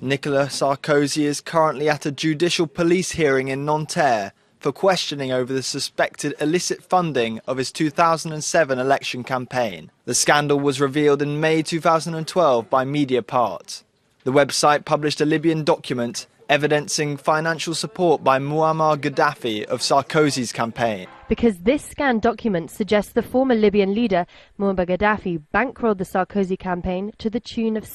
Nicolas Sarkozy is currently at a judicial police hearing in Nanterre for questioning over the suspected illicit funding of his 2007 election campaign. The scandal was revealed in May 2012 by Mediapart. The website published a Libyan document evidencing financial support by Muammar Gaddafi of Sarkozy's campaign. Because this scanned document suggests the former Libyan leader, Muammar Gaddafi, bankrolled the Sarkozy campaign to the tune of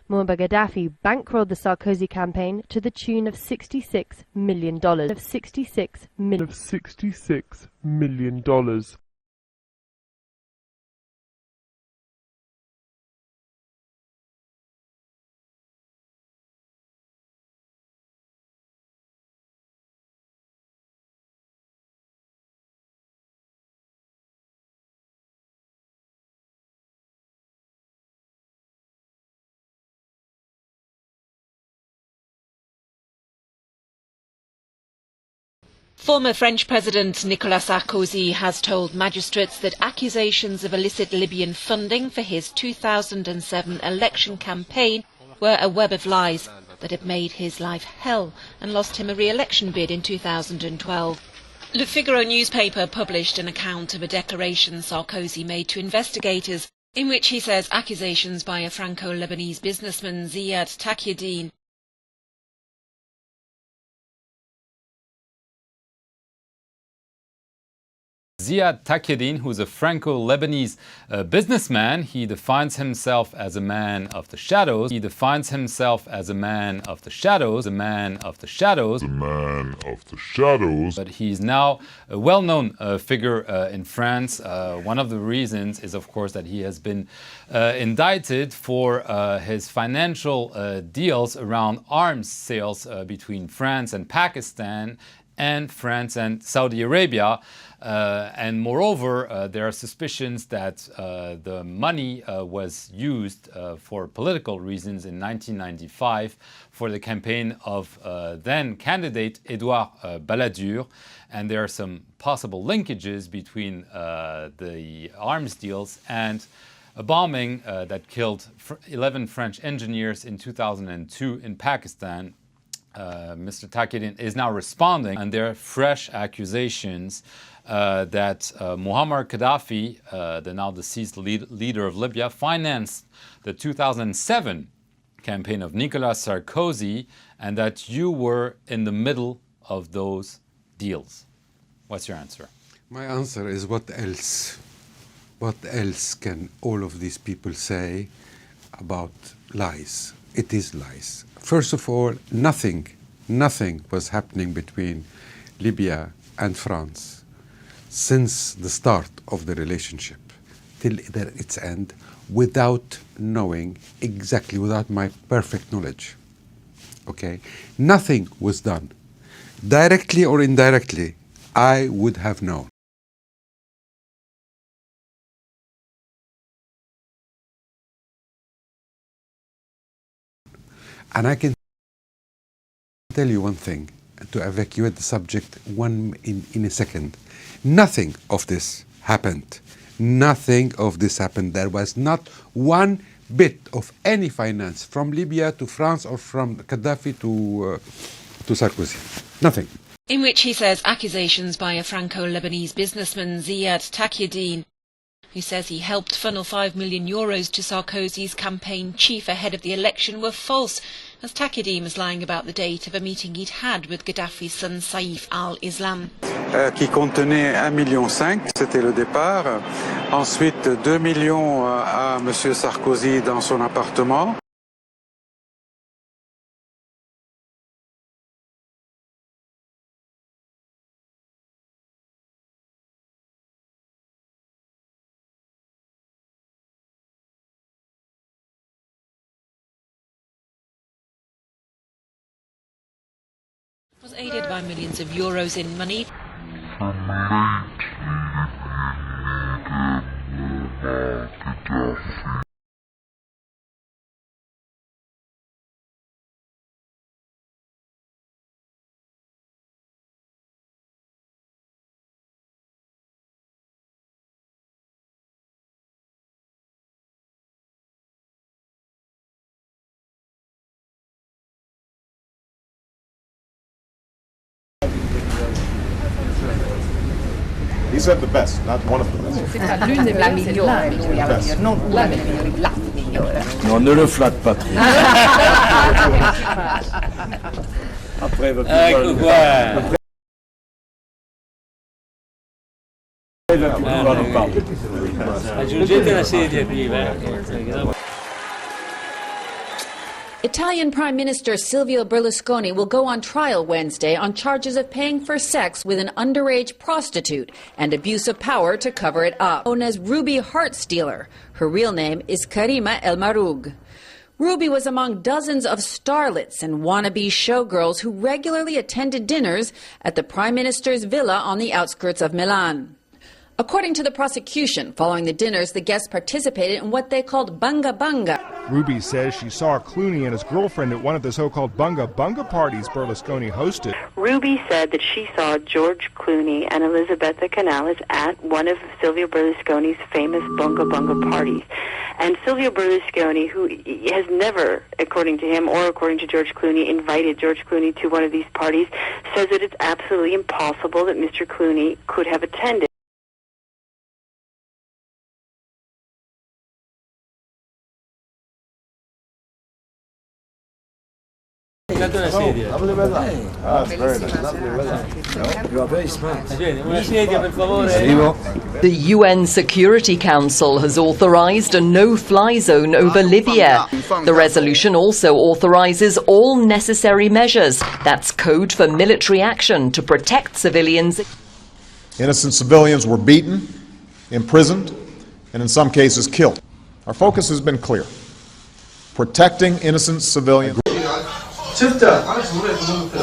Muammar Gaddafi bankrolled the Sarkozy campaign to the tune of $66 million. $66 million. Former French President Nicolas Sarkozy has told magistrates that accusations of illicit Libyan funding for his 2007 election campaign were a web of lies that had made his life hell and lost him a re-election bid in 2012. Le Figaro newspaper published an account of a declaration Sarkozy made to investigators in which he says accusations by a Franco-Lebanese businessman, ZIAD ZIAD Taqiyuddin, who's a Franco-Lebanese businessman, he defines himself as a man of the shadows. He defines himself as a man of the shadows, a man of the shadows, a man of the shadows. But he's now a well-known figure in France. One of the reasons is, of course, that he has been indicted for his financial deals around arms sales between France and Pakistan, and France and Saudi Arabia. And moreover, there are suspicions that the money was used for political reasons in 1995 for the campaign of then candidate Edouard Balladur. And there are some possible linkages between the arms deals and a bombing that killed 11 French engineers in 2002 in Pakistan. Mr. Taqiyuddin is now responding, and there are fresh accusations that Muammar Gaddafi, the now deceased leader of Libya, financed the 2007 campaign of Nicolas Sarkozy, and that you were in the middle of those deals. What's your answer? My answer is what else? What else can all of these people say about lies? It is lies. First of all, nothing was happening between Libya and France since the start of the relationship till its end without knowing exactly, without my perfect knowledge. Okay? Nothing was done. Directly or indirectly, I would have known. And I can tell you one thing, to evacuate the subject in a second. Nothing of this happened. Nothing of this happened. There was not one bit of any finance from Libya to France or from Gaddafi to Sarkozy. Nothing. in which he says accusations by a Franco-Lebanese businessman, ZIAD Taqiyuddin, who says he helped funnel €5 million to Sarkozy's campaign chief ahead of the election, were false, as Taqiyuddin was lying about the date of a meeting he'd had with Gaddafi's son Saif al-Islam. Qui contenait 1,5 million, c'était le départ. Ensuite, 2 millions à M. Sarkozy dans son appartement. Was aided by millions of euros in money He said the best, not one of the best. La migliore, lui aveva detto, non una delle migliori, la migliore. Non ne le flatte pas trop. Après, va ecco qua. Aggiungete la sedia qui, Italian Prime Minister Silvio Berlusconi will go on trial Wednesday on charges of paying for sex with an underage prostitute and abuse of power to cover it up. Known as Ruby Heartstealer, her real name is Karima El Maroug. Ruby was among dozens of starlets and wannabe showgirls who regularly attended dinners at the Prime Minister's villa on the outskirts of Milan. According to the prosecution, following the dinners, the guests participated in what they called banga banga. Ruby says she saw Clooney and his girlfriend at one of the so-called bunga bunga parties Berlusconi hosted. Ruby said that she saw George Clooney and Elisabetta Canales at one of Silvio Berlusconi's famous bunga bunga parties. And Silvio Berlusconi, who has never, according to him or according to George Clooney, invited George Clooney to one of these parties, says that it's absolutely impossible that Mr. Clooney could have attended. Una sedia. That's very nice. You are very smart. Una sedia, per favore. The UN Security Council has authorized a no-fly zone over Libya. The resolution also authorizes all necessary measures. That's code for military action to protect civilians. Innocent civilians were beaten, imprisoned, and in some cases killed. Our focus has been clear: protecting innocent civilians. شفته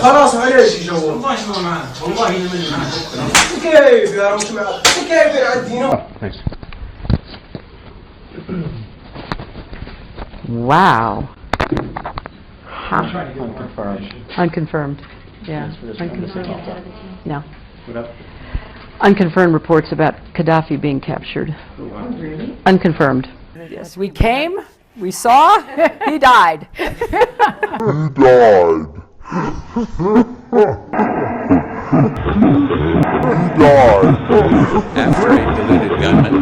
خلاص معليش يجوا والله كيف يا رب كيف يعدينا. Wow. Unconfirmed. Unconfirmed. Yeah. Unconfirmed. No. Unconfirmed reports about Gaddafi being captured. Unconfirmed. Yes, we came, we saw, he died. After a deluded gunman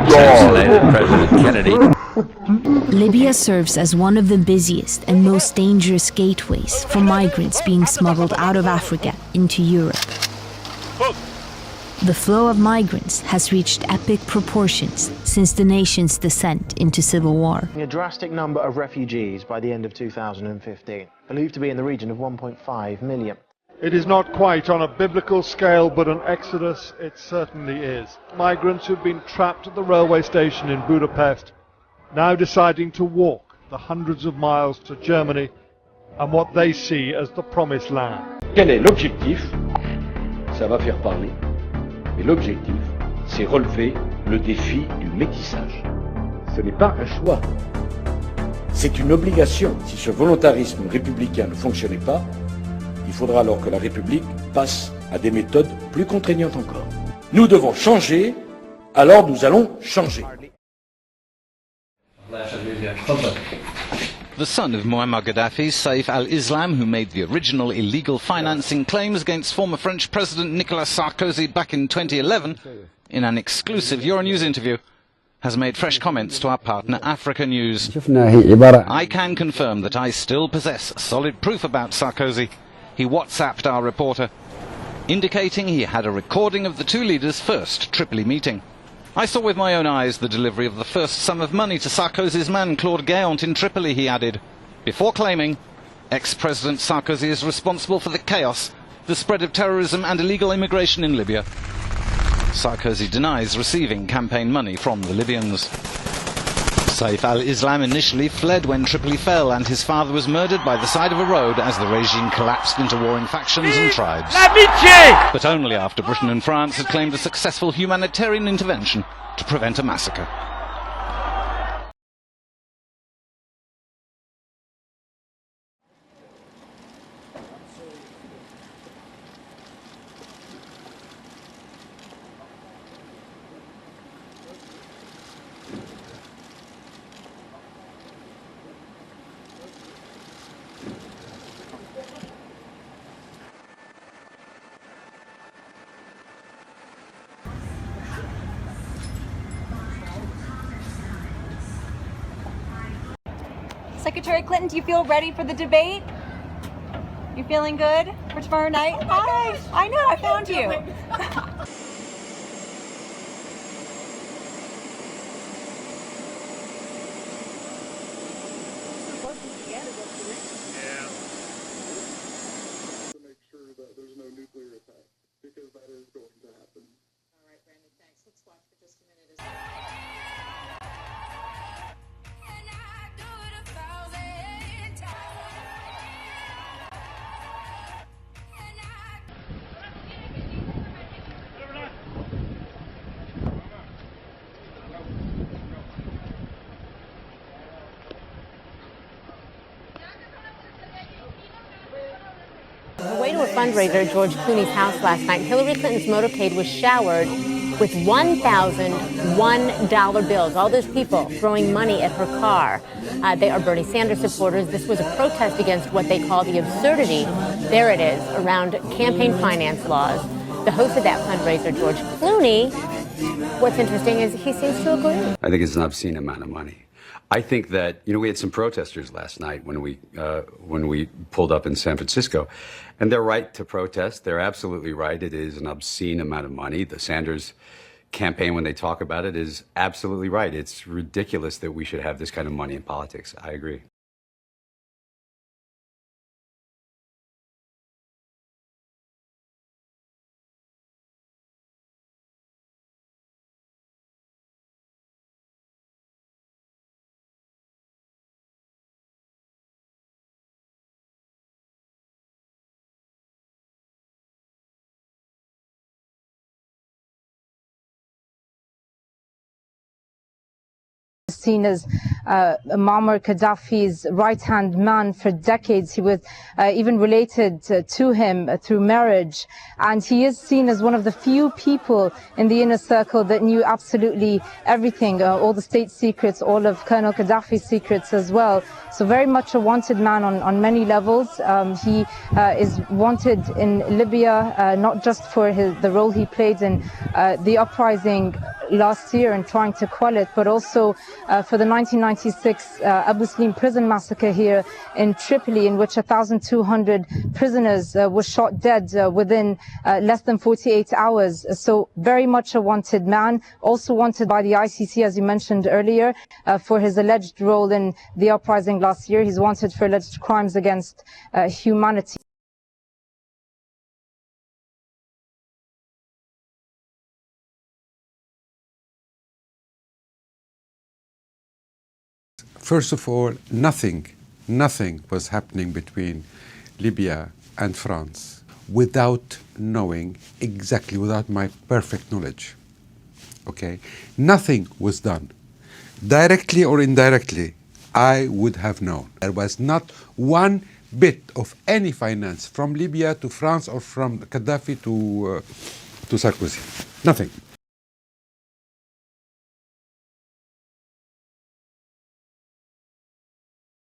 assassinated President Kennedy. Libya serves as one of the busiest and most dangerous gateways for migrants being smuggled out of Africa into Europe. The flow of migrants has reached epic proportions since the nation's descent into civil war. A drastic number of refugees by the end of 2015, believed to be in the region of 1.5 million. It is not quite on a biblical scale, but an exodus it certainly is. Migrants who've been trapped at the railway station in Budapest, now deciding to walk the hundreds of miles to Germany and what they see as the promised land. Quel est l'objectif? Ça va faire parler. Mais l'objectif, c'est relever le défi du métissage. Ce n'est pas un choix. C'est une obligation. Si ce volontarisme républicain ne fonctionnait pas, il faudra alors que la République passe à des méthodes plus contraignantes encore. Nous devons changer, alors nous allons changer. The son of Muammar Gaddafi, Saif al-Islam, who made the original illegal financing claims against former French President Nicolas Sarkozy back in 2011, in an exclusive Euronews interview, has made fresh comments to our partner Africa News. I can confirm that I still possess solid proof about Sarkozy. He WhatsApped our reporter, indicating he had a recording of the two leaders' first Tripoli meeting. I saw with my own eyes the delivery of the first sum of money to Sarkozy's man Claude Guéant in Tripoli, he added, before claiming ex-President Sarkozy is responsible for the chaos, the spread of terrorism and illegal immigration in Libya. Sarkozy denies receiving campaign money from the Libyans. Saif al-Islam initially fled when Tripoli fell and his father was murdered by the side of a road as the regime collapsed into warring factions and tribes. But only after Britain and France had claimed a successful humanitarian intervention to prevent a massacre. Secretary Clinton, do you feel ready for the debate? You feeling good for tomorrow night? Oh hi. I know, I found you. On the way to a fundraiser at George Clooney's house last night, Hillary Clinton's motorcade was showered with $1,001 bills. All those people throwing money at her car. They are Bernie Sanders supporters. This was a protest against what they call the absurdity, there it is, around campaign finance laws. The host of that fundraiser, George Clooney, what's interesting is he seems to agree. I think it's an obscene amount of money. I think that, we had some protesters last night when we pulled up in San Francisco, and they're right to protest. They're absolutely right. It is an obscene amount of money. The Sanders campaign, when they talk about it, is absolutely right. It's ridiculous that we should have this kind of money in politics. I agree. Seen as Muammar Gaddafi's right-hand man for decades. He was even related to him through marriage, and he is seen as one of the few people in the inner circle that knew absolutely everything, all the state secrets, all of Colonel Gaddafi's secrets as well. So very much a wanted man on many levels. He is wanted in Libya, not just for the role he played in the uprising last year and trying to quell it, but also for the 1996 Abu Slim prison massacre here in Tripoli, in which 1,200 prisoners were shot dead within less than 48 hours. So very much a wanted man, also wanted by the ICC, as you mentioned earlier, for his alleged role in the uprising last year. He's wanted for alleged crimes against humanity. First of all, nothing was happening between Libya and France without knowing exactly, without my perfect knowledge. Okay? Nothing was done. Directly or indirectly, I would have known. There was not one bit of any finance from Libya to France or from Gaddafi to Sarkozy. Nothing.